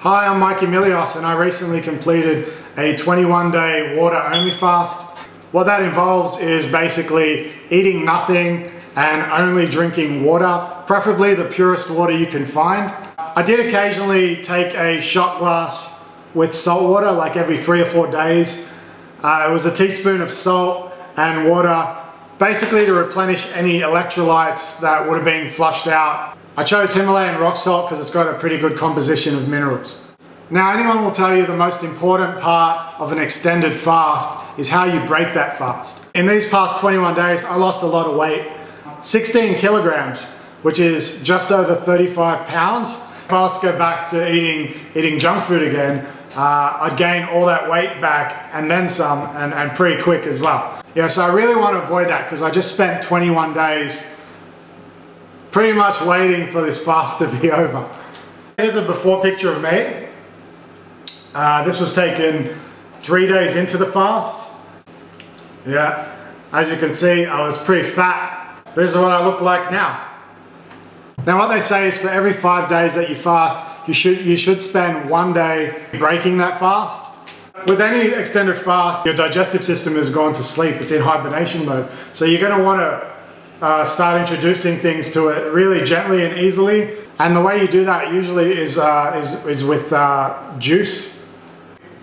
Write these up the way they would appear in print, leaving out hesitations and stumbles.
Hi, I'm Mikey Mileos and I recently completed a 21-day water-only fast. What that involves is basically eating nothing and only drinking water, preferably the purest water you can find. I did occasionally take a shot glass with salt water, like every 3 or 4 days. It was a teaspoon of salt and water, basically to replenish any electrolytes that would have been flushed out. I chose Himalayan rock salt because it's got a pretty good composition of minerals. Now, anyone will tell you the most important part of an extended fast is how you break that fast. In these past 21 days, I lost a lot of weight, 16 kilograms, which is just over 35 pounds. If I was to go back to eating junk food again, I'd gain all that weight back and then some, and pretty quick as well. Yeah, so I really want to avoid that because I just spent 21 days pretty much waiting for this fast to be over. Here's a before picture of me. This was taken 3 days into the fast. Yeah, as you can see, I was pretty fat. This is what I look like now. Now what they say is for every 5 days that you fast, you should spend 1 day breaking that fast. With any extended fast, your digestive system has gone to sleep. It's in hibernation mode. So you're going to want to start introducing things to it really gently and easily. And the way you do that usually is with juice.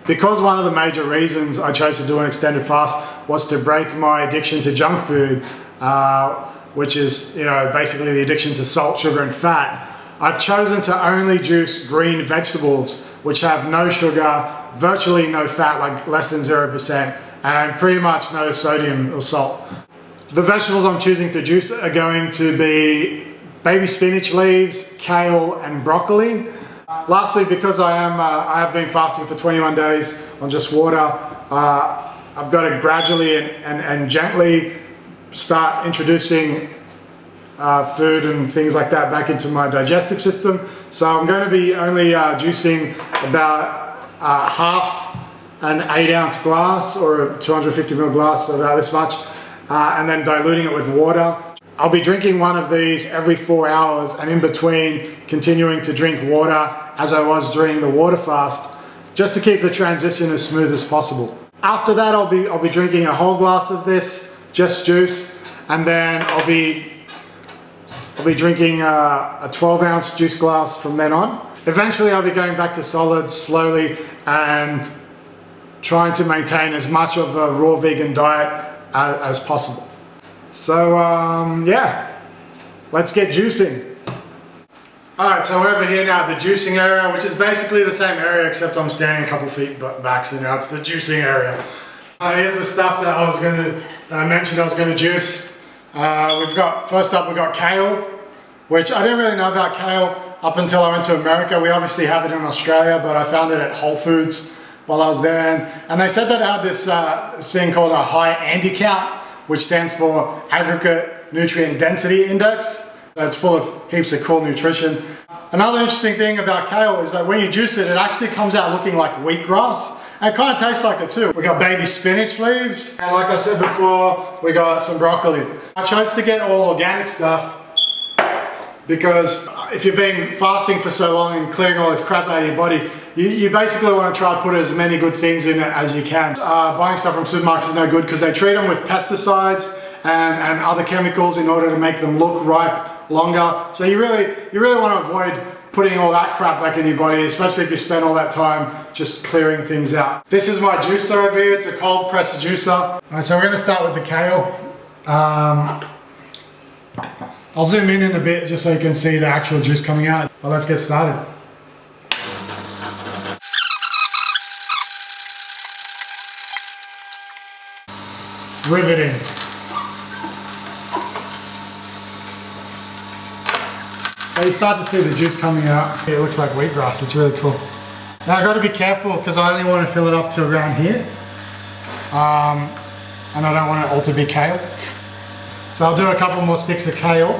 Because one of the major reasons I chose to do an extended fast was to break my addiction to junk food, which is, basically the addiction to salt, sugar and fat, I've chosen to only juice green vegetables, which have no sugar, virtually no fat, like less than 0%, and pretty much no sodium or salt. The vegetables I'm choosing to juice are going to be baby spinach leaves, kale and broccoli. Lastly, because I have been fasting for 21 days on just water, I've got to gradually and gently start introducing food and things like that back into my digestive system. So I'm going to be only juicing about half an 8-ounce glass or a 250 ml glass, so about this much, and then diluting it with water. I'll be drinking one of these every 4 hours and in between continuing to drink water as I was during the water fast, just to keep the transition as smooth as possible. After that, I'll be drinking a whole glass of this, just juice, and then I'll be drinking a 12-ounce juice glass from then on. Eventually, I'll be going back to solids slowly and trying to maintain as much of a raw vegan diet as possible. So yeah, let's get juicing. Alright, so we're over here now at the juicing area, which is basically the same area except I'm standing a couple feet back, so now it's the juicing area. Here's the stuff that I mentioned I was going to juice. First up we've got kale, which I didn't really know about kale up until I went to America. We obviously have it in Australia, but I found it at Whole Foods while I was there, and they said that it had this thing called a high ANDI count, which stands for Aggregate Nutrient Density Index. It's full of heaps of cool nutrition. Another interesting thing about kale is that when you juice it, it actually comes out looking like wheatgrass. And it kind of tastes like it too. We got baby spinach leaves, and like I said before, we got some broccoli. I chose to get all organic stuff because if you've been fasting for so long and clearing all this crap out of your body, you basically want to try to put as many good things in it as you can. Buying stuff from supermarkets is no good because they treat them with pesticides and other chemicals in order to make them look ripe longer. So you really want to avoid putting all that crap back in your body, especially if you spend all that time just clearing things out. This is my juicer over here. It's a cold press juicer. All right, so we're going to start with the kale. I'll zoom in a bit just so you can see the actual juice coming out. Well, let's get started. Riveting. So you start to see the juice coming out. It looks like wheatgrass, it's really cool. Now I've got to be careful because I only want to fill it up to around here. And I don't want it all to be kale. So I'll do a couple more sticks of kale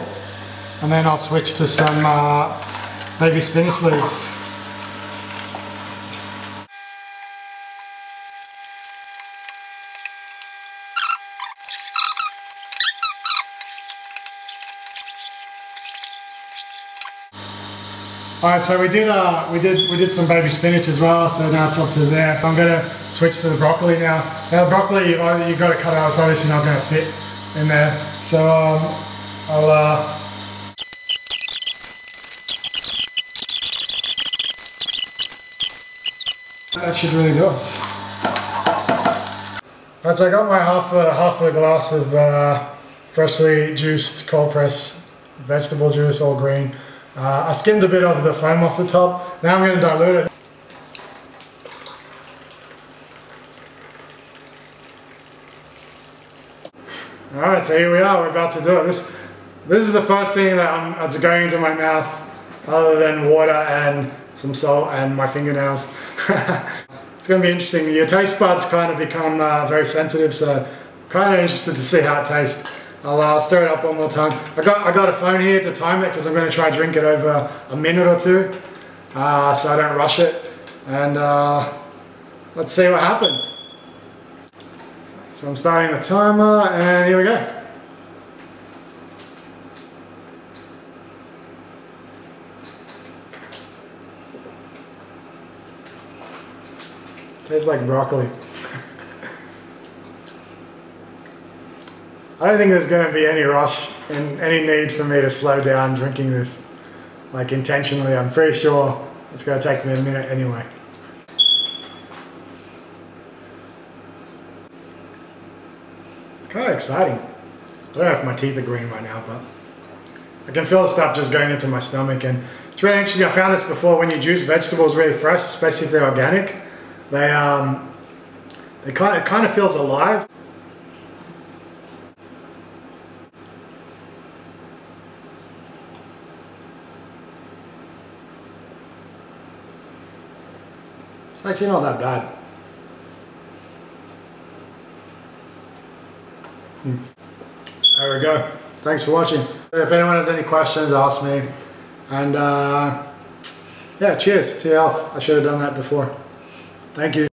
and then I'll switch to some baby spinach leaves. Alright, so we did some baby spinach as well, so now it's up to there. I'm gonna switch to the broccoli now. Now broccoli, you got to cut out, it's obviously not gonna fit in there. So that should really do us. Alright, so I got my half a glass of freshly juiced cold press vegetable juice, all green. I skimmed a bit of the foam off the top. Now I'm going to dilute it. Alright, so here we are, we're about to do it. This is the first thing that's going into my mouth other than water and some salt and my fingernails. It's going to be interesting. Your taste buds kind of become very sensitive, so I'm kind of interested to see how it tastes. I'll stir it up one more time. I got a phone here to time it because I'm going to try to drink it over a minute or two, so I don't rush it. And let's see what happens. So I'm starting the timer, and here we go. Tastes like broccoli. I don't think there's going to be any rush and any need for me to slow down drinking this, like intentionally. I'm pretty sure it's going to take me a minute anyway. It's kind of exciting. I don't know if my teeth are green right now, but I can feel the stuff just going into my stomach, and it's really interesting. I found this before, when you juice vegetables really fresh, especially if they're organic, it kind of feels alive. It's actually not that bad. There we go. Thanks for watching. If anyone has any questions, ask me. And yeah, cheers to your health. I should have done that before. Thank you.